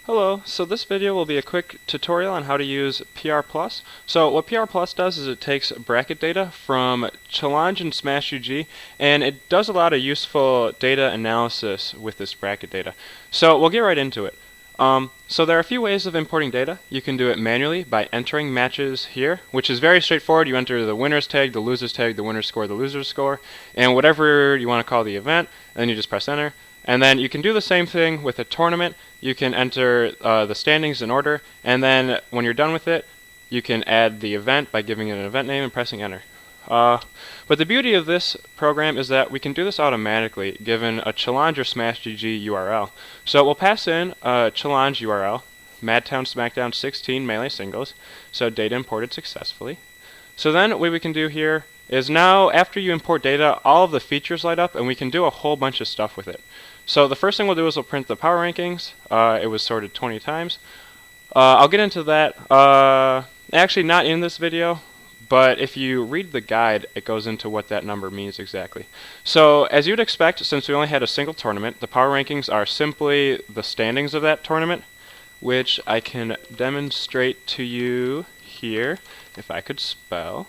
Hello, so this video will be a quick tutorial on how to use PRplus. So what PRplus does is it takes bracket data from Challenge and Smash UG and it does a lot of useful data analysis with this bracket data. So we'll get right into it. So there are a few ways of importing data. You can do it manually by entering matches here, which is very straightforward. You enter the winner's tag, the loser's tag, the winner's score, the loser's score, and whatever you want to call the event, and then you just press enter. And then you can do the same thing with a tournament. You can enter the standings in order, and then when you're done with it, you can add the event by giving it an event name and pressing enter. But the beauty of this program is that we can do this automatically given a Challenge or Smash GG URL. So we'll pass in a Challenge URL, Madtown Smackdown 16 Melee Singles, so data imported successfully. So then what we can do here is now after you import data, all of the features light up and we can do a whole bunch of stuff with it. So the first thing we'll do is we'll print the power rankings. It was sorted 20 times. I'll get into that, actually not in this video, but if you read the guide, it goes into what that number means exactly. So as you'd expect, since we only had a single tournament, the power rankings are simply the standings of that tournament, which I can demonstrate to you here, if I could spell.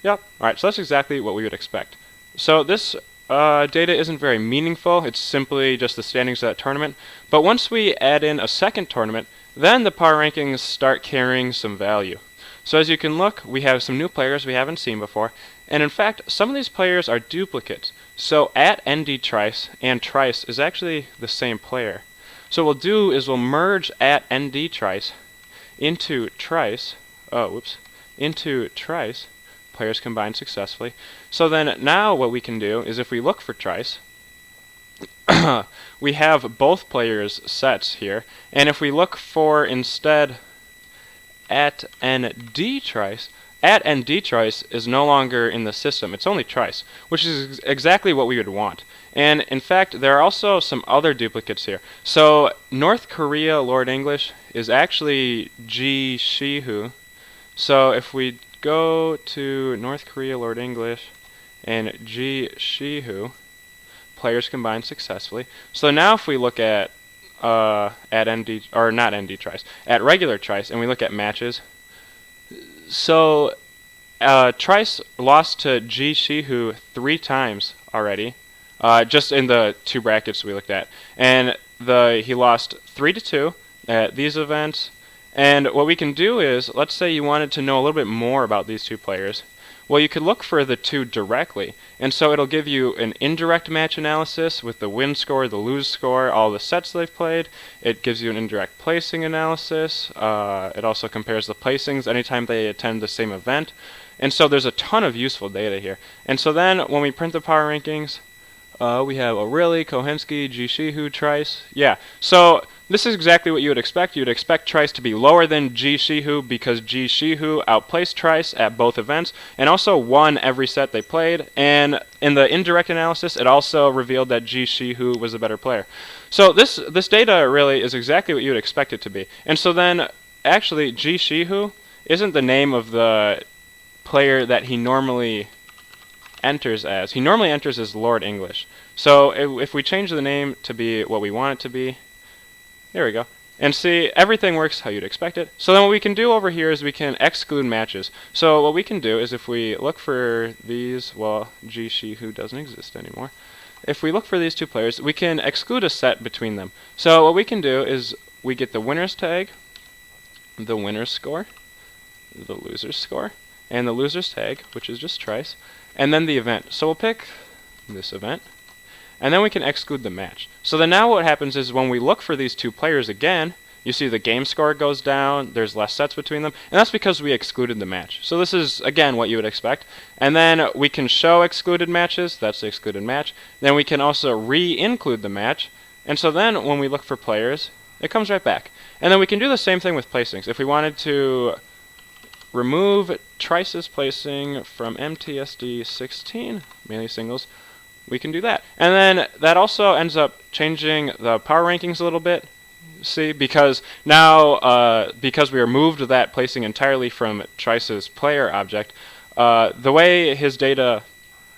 Yep, alright, so that's exactly what we would expect. So this data isn't very meaningful, it's simply just the standings of that tournament. But once we add in a second tournament, then the power rankings start carrying some value. So as you can look, we have some new players we haven't seen before, and in fact, some of these players are duplicates. So at ND Trice and Trice is actually the same player. So what we'll do is we'll merge at ND Trice into Trice, into Trice, players combined successfully. So then now what we can do is if we look for Trice, we have both players' sets here, and if we look for instead at ND Trice, at ND Trice is no longer in the system, it's only Trice, which is exactly what we would want. And in fact, there are also some other duplicates here. So North Korea Lord English is actually G Shihu. So if we go to North Korea Lord English and G Shihu, players combined successfully. So now if we look at ND, or not ND Trice, at regular Trice, and we look at matches, so Trice lost to G Shihu 3 times already, just in the 2 brackets we looked at, and he lost 3-2 at these events. And what we can do is, let's say you wanted to know a little bit more about these 2 players. Well, you could look for the 2 directly, and so it'll give you an indirect match analysis with the win score, the lose score, all the sets they've played. It gives you an indirect placing analysis. It also compares the placings anytime they attend the same event. And so there's a ton of useful data here. And so then when we print the power rankings, we have O'Reilly, Kohensky, G Shihu, Trice. Yeah, so this is exactly what you would expect. You would expect Trice to be lower than G Shihu because G Shihu outplaced Trice at both events and also won every set they played. And in the indirect analysis, it also revealed that G Shihu was a better player. So this data really is exactly what you would expect it to be. And so then, actually, G Shihu isn't the name of the player that he normally enters as. He normally enters as Lord English. So if we change the name to be what we want it to be, there we go. And see, everything works how you'd expect it. So then what we can do over here is we can exclude matches. So what we can do is if we look for these, well, G Shihu doesn't exist anymore. If we look for these 2 players, we can exclude a set between them. So what we can do is we get the winner's tag, the winner's score, the loser's score, and the loser's tag, which is just Trice, and then the event. So we'll pick this event, and then we can exclude the match. So then now what happens is when we look for these 2 players again, you see the game score goes down, there's less sets between them, and that's because we excluded the match. So this is, again, what you would expect. And then we can show excluded matches, that's the excluded match. Then we can also re-include the match, and so then when we look for players, it comes right back. And then we can do the same thing with placings. If we wanted to remove Trice's placing from MTSD 16, Melee Singles, we can do that. And then that also ends up changing the power rankings a little bit. See, because now, because we removed that placing entirely from Trice's player object, the way his data,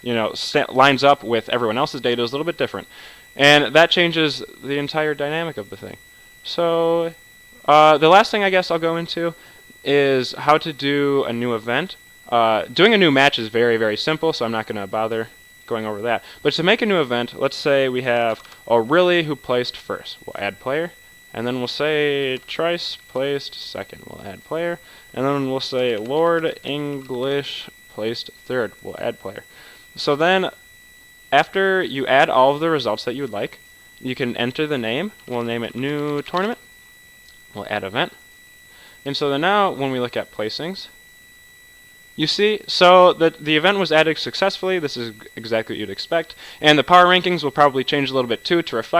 lines up with everyone else's data is a little bit different. And that changes the entire dynamic of the thing. So the last thing I guess I'll go into is how to do a new event. Doing a new match is very, very simple, so I'm not going to bother going over that. But to make a new event, let's say we have O'Reilly who placed first. We'll add player. And then we'll say Trice placed second. We'll add player. And then we'll say Lord English placed third. We'll add player. So then after you add all of the results that you would like, you can enter the name. We'll name it new tournament. We'll add event. And so then now when we look at placings, you see, so that the event was added successfully. This is exactly what you'd expect. And the power rankings will probably change a little bit too to reflect